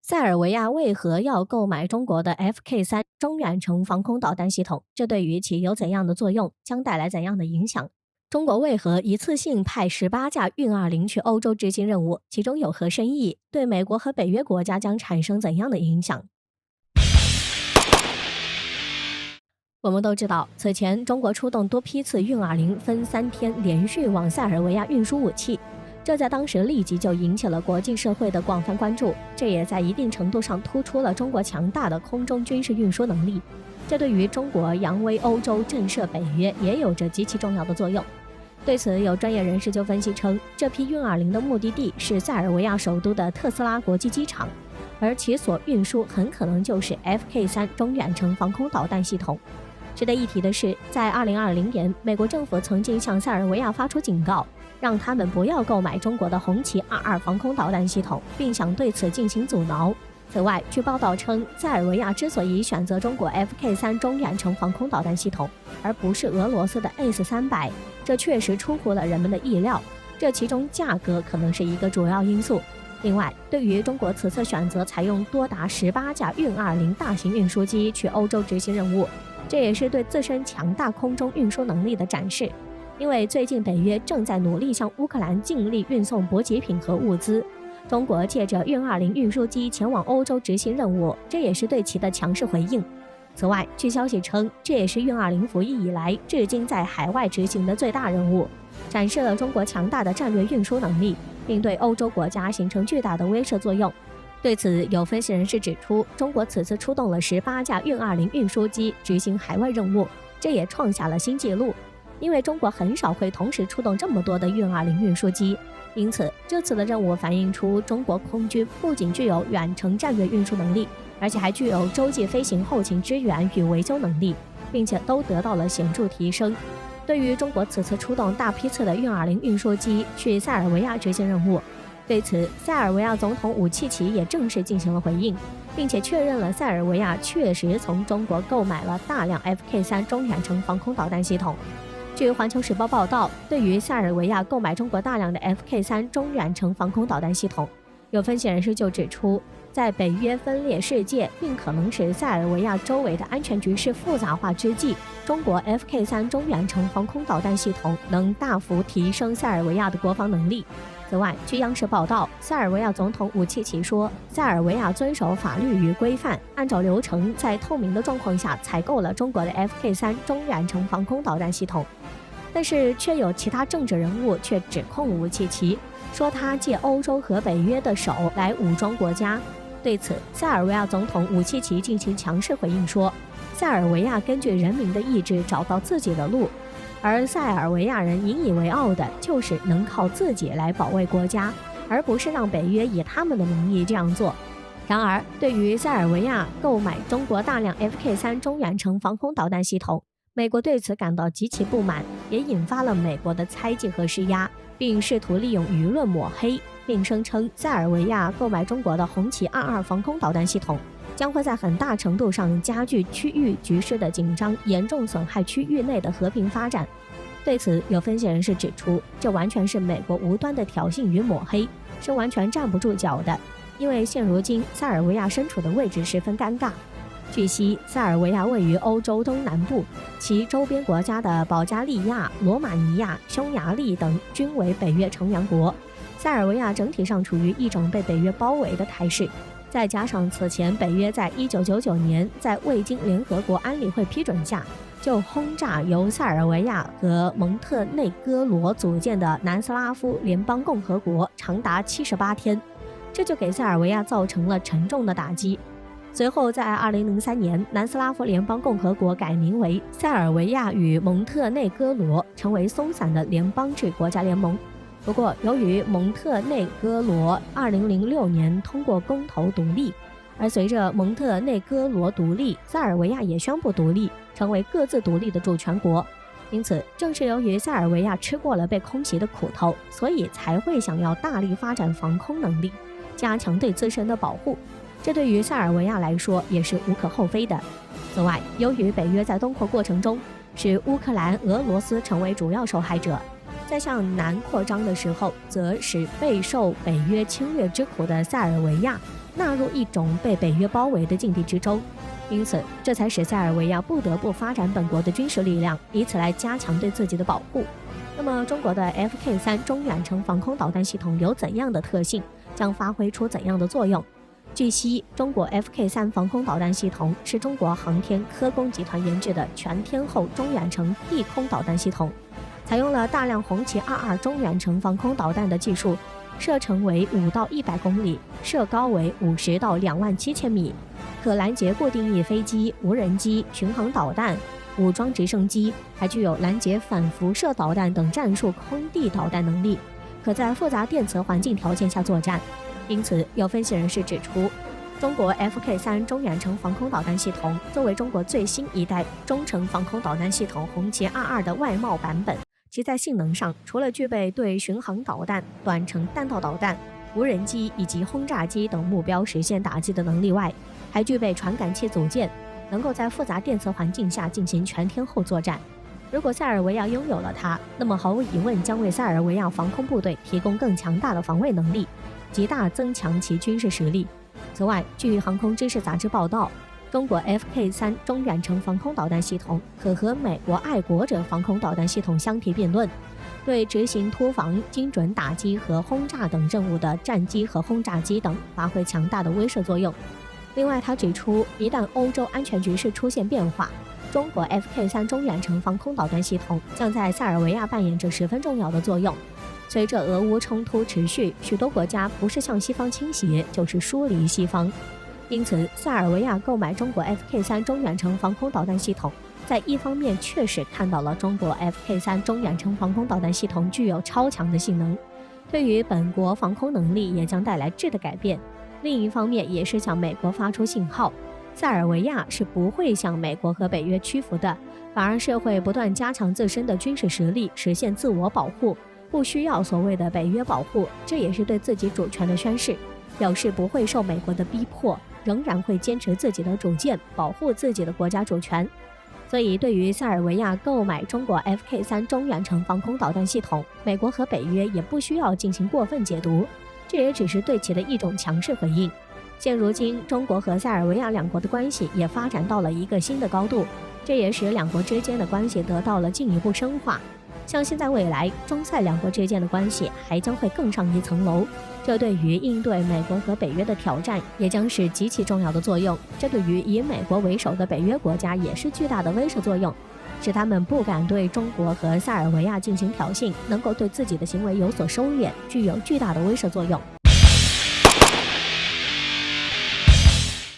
塞尔维亚为何要购买中国的 FK3中远程防空导弹系统？这对于其有怎样的作用，将带来怎样的影响？中国为何一次性派18架运20去欧洲执行任务？其中有何深意？对美国和北约国家将产生怎样的影响？我们都知道，此前中国出动多批次运20分3天连续往塞尔维亚运输武器，这在当时立即就引起了国际社会的广泛关注，这也在一定程度上突出了中国强大的空中军事运输能力。这对于中国扬威欧洲、震慑北约也有着极其重要的作用。对此，有专业人士就分析称，这批运20的目的地是塞尔维亚首都的特斯拉国际机场，而其所运输很可能就是 FK3中远程防空导弹系统。值得一提的是，在2020年，美国政府曾经向塞尔维亚发出警告，让他们不要购买中国的红旗22防空导弹系统，并想对此进行阻挠。此外，据报道称，塞尔维亚之所以选择中国 FK3中远程防空导弹系统，而不是俄罗斯的 S300，这确实出乎了人们的意料，这其中价格可能是一个主要因素。另外，对于中国此次选择采用多达18架运20大型运输机去欧洲执行任务，这也是对自身强大空中运输能力的展示。因为最近北约正在努力向乌克兰尽力运送补给品和物资，中国借着运20运输机前往欧洲执行任务，这也是对其的强势回应。此外，据消息称，这也是运20服役以来至今在海外执行的最大任务，展示了中国强大的战略运输能力，并对欧洲国家形成巨大的威慑作用。对此，有分析人士指出，中国此次出动了18架运20运输机执行海外任务，这也创下了新纪录。因为中国很少会同时出动这么多的运20运输机，因此这次的任务反映出中国空军不仅具有远程战略运输能力，而且还具有洲际飞行后勤支援与维修能力，并且都得到了显著提升。对于中国此次出动大批次的运20运输机去塞尔维亚执行任务，对此，塞尔维亚总统武契奇也正式进行了回应，并且确认了塞尔维亚确实从中国购买了大量 FK3中远程防空导弹系统。据环球时报报道，对于塞尔维亚购买中国大量的 FK3中远程防空导弹系统，有分析人士就指出，在北约分裂世界并可能使塞尔维亚周围的安全局势复杂化之际，中国 FK3中远程防空导弹系统能大幅提升塞尔维亚的国防能力。此外，据央视报道，塞尔维亚总统武契奇说，塞尔维亚遵守法律与规范，按照流程在透明的状况下采购了中国的 FK3中远程防空导弹系统。但是却有其他政治人物却指控武契奇，说他借欧洲和北约的手来武装国家。对此，塞尔维亚总统武契奇进行强势回应说，塞尔维亚根据人民的意志找到自己的路，而塞尔维亚人引以为傲的就是能靠自己来保卫国家，而不是让北约以他们的名义这样做。然而，对于塞尔维亚购买中国大量 FK3中远程防空导弹系统，美国对此感到极其不满，也引发了美国的猜忌和施压，并试图利用舆论抹黑，并声称塞尔维亚购买中国的红旗22防空导弹系统将会在很大程度上加剧区域局势的紧张，严重损害区域内的和平发展。对此，有分析人士指出，这完全是美国无端的挑衅与抹黑，是完全站不住脚的，因为现如今塞尔维亚身处的位置十分尴尬。据悉，塞尔维亚位于欧洲东南部，其周边国家的保加利亚、罗马尼亚、匈牙利等均为北约成员国。塞尔维亚整体上处于一种被北约包围的态势，再加上此前北约在1999年在未经联合国安理会批准下，就轰炸由塞尔维亚和蒙特内哥罗组建的南斯拉夫联邦共和国长达78天，这就给塞尔维亚造成了沉重的打击。随后，在2003年，南斯拉夫联邦共和国改名为塞尔维亚与蒙特内哥罗，成为松散的联邦制国家联盟。不过，由于蒙特内哥罗2006年通过公投独立，而随着蒙特内哥罗独立，塞尔维亚也宣布独立，成为各自独立的主权国。因此，正是由于塞尔维亚吃过了被空袭的苦头，所以才会想要大力发展防空能力，加强对自身的保护。这对于塞尔维亚来说也是无可厚非的。此外，由于北约在东扩过程中使乌克兰、俄罗斯成为主要受害者，在向南扩张的时候，则使备受北约侵略之苦的塞尔维亚纳入一种被北约包围的境地之中。因此，这才使塞尔维亚不得不发展本国的军事力量，以此来加强对自己的保护。那么，中国的 FK3 中远程防空导弹系统有怎样的特性，将发挥出怎样的作用？据悉，中国 FK3 防空导弹系统是中国航天科工集团研制的全天候中远程地空导弹系统，采用了大量红旗22中远程防空导弹的技术，射程为5到100公里，射高为50到27000米，可拦截固定翼飞机、无人机、巡航导弹、武装直升机，还具有拦截反辐射导弹等战术空地导弹能力，可在复杂电磁环境条件下作战。因此，有分析人士指出，中国 FK3 中远程防空导弹系统作为中国最新一代中程防空导弹系统红旗22的外贸版本，其在性能上除了具备对巡航导弹、短程弹道导弹、无人机以及轰炸机等目标实现打击的能力外，还具备传感器组件，能够在复杂电磁环境下进行全天候作战。如果塞尔维亚拥有了它，那么毫无疑问将为塞尔维亚防空部队提供更强大的防卫能力，极大增强其军事实力。此外，据航空知识杂志报道，中国 FK3 中远程防空导弹系统可和美国爱国者防空导弹系统相提并论，对执行突防、精准打击和轰炸等任务的战机和轰炸机等发挥强大的威慑作用。另外，他指出，一旦欧洲安全局势出现变化，中国 FK3 中远程防空导弹系统将在塞尔维亚扮演着十分重要的作用。随着俄乌冲突持续，许多国家不是向西方倾斜，就是疏离西方。因此，塞尔维亚购买中国 FK3 中远程防空导弹系统，在一方面确实看到了中国 FK3 中远程防空导弹系统具有超强的性能，对于本国防空能力也将带来质的改变。另一方面，也是向美国发出信号，塞尔维亚是不会向美国和北约屈服的，反而是会不断加强自身的军事实力，实现自我保护，不需要所谓的北约保护，这也是对自己主权的宣示，表示不会受美国的逼迫，仍然会坚持自己的主见，保护自己的国家主权。所以，对于塞尔维亚购买中国 FK3 中远程防空导弹系统，美国和北约也不需要进行过分解读，这也只是对其的一种强势回应。现如今，中国和塞尔维亚两国的关系也发展到了一个新的高度，这也使两国之间的关系得到了进一步深化。相信在未来，中塞两国之间的关系还将会更上一层楼，这对于应对美国和北约的挑战也将是极其重要的作用。这对于以美国为首的北约国家也是巨大的威慑作用，使他们不敢对中国和塞尔维亚进行挑衅，能够对自己的行为有所收敛，具有巨大的威慑作用。